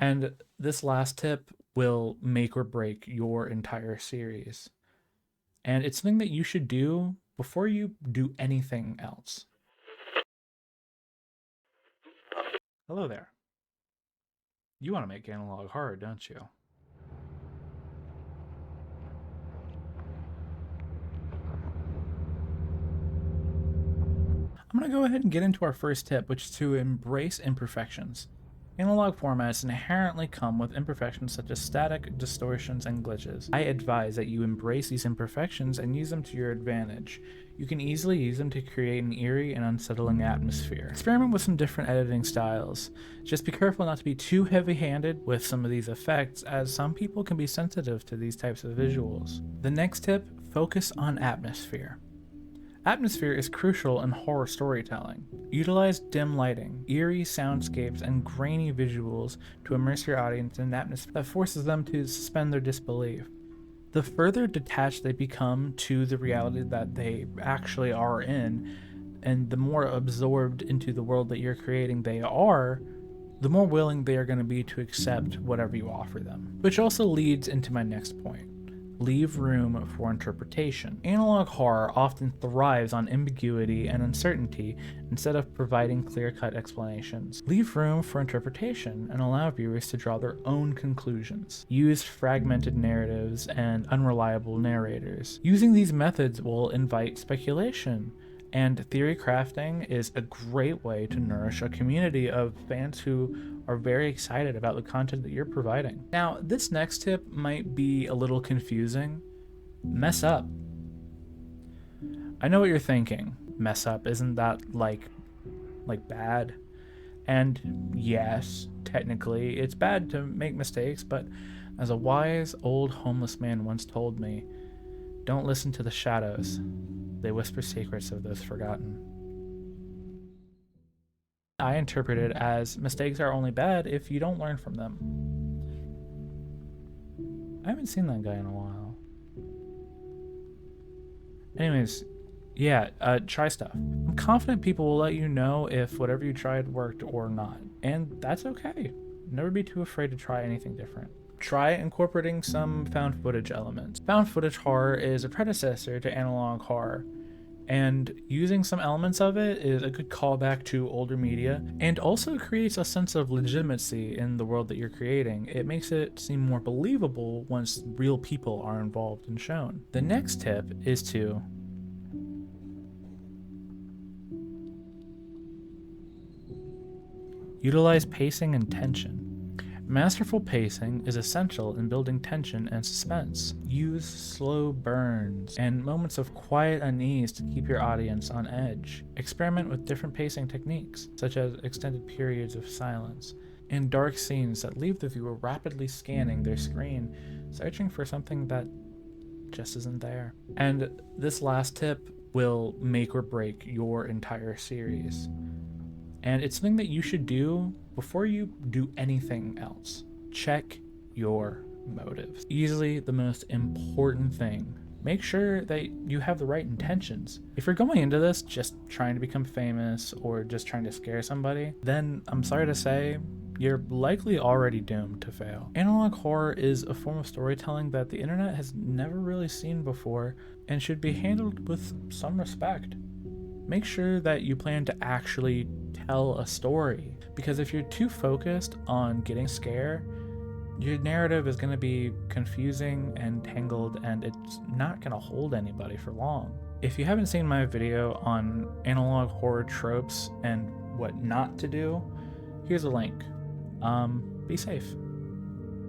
And this last tip will make or break your entire series. And it's something that you should do before you do anything else. Hello there. You want to make analog horror, don't you? I'm going to go ahead and get into our first tip, which is to embrace imperfections. Analog formats inherently come with imperfections such as static, distortions, and glitches. I advise that you embrace these imperfections and use them to your advantage. You can easily use them to create an eerie and unsettling atmosphere. Experiment with some different editing styles. Just be careful not to be too heavy-handed with some of these effects, as some people can be sensitive to these types of visuals. The next tip, focus on atmosphere. Atmosphere is crucial in horror storytelling. Utilize dim lighting, eerie soundscapes, and grainy visuals to immerse your audience in an atmosphere that forces them to suspend their disbelief. The further detached they become to the reality that they actually are in, and the more absorbed into the world that you're creating they are, the more willing they are going to be to accept whatever you offer them. Which also leads into my next point. Leave room for interpretation. Analog horror often thrives on ambiguity and uncertainty instead of providing clear-cut explanations. Leave room for interpretation and allow viewers to draw their own conclusions. Use fragmented narratives and unreliable narrators. Using these methods will invite speculation, and theory crafting is a great way to nourish a community of fans who are very excited about the content that you're providing. Now, this next tip might be a little confusing. Mess up. I know what you're thinking. Mess up, isn't that like bad? And yes, technically, it's bad to make mistakes, but as a wise old homeless man once told me, don't listen to the shadows. They whisper secrets of those forgotten. I interpret it as mistakes are only bad if you don't learn from them. I haven't seen that guy in a while. Anyways, yeah, try stuff. I'm confident people will let you know if whatever you tried worked or not, and that's okay. Never be too afraid to try anything different. Try incorporating some found footage elements. Found footage horror is a predecessor to analog horror, and using some elements of it is a good callback to older media and also creates a sense of legitimacy in the world that you're creating. It makes it seem more believable once real people are involved and shown. The next tip is to utilize pacing and tension. Masterful pacing is essential in building tension and suspense. Use slow burns and moments of quiet unease to keep your audience on edge. Experiment with different pacing techniques, such as extended periods of silence, and dark scenes that leave the viewer rapidly scanning their screen, searching for something that just isn't there. And this last tip will make or break your entire series. And it's something that you should do before you do anything else. Check your motives. Easily the most important thing. Make sure that you have the right intentions. If you're going into this just trying to become famous or just trying to scare somebody, then I'm sorry to say, you're likely already doomed to fail. Analog horror is a form of storytelling that the internet has never really seen before and should be handled with some respect. Make sure that you plan to actually tell a story, because if you're too focused on getting scared, your narrative is going to be confusing and tangled, and it's not going to hold anybody for long. If you haven't seen my video on analog horror tropes and what not to do, here's a link. Be safe.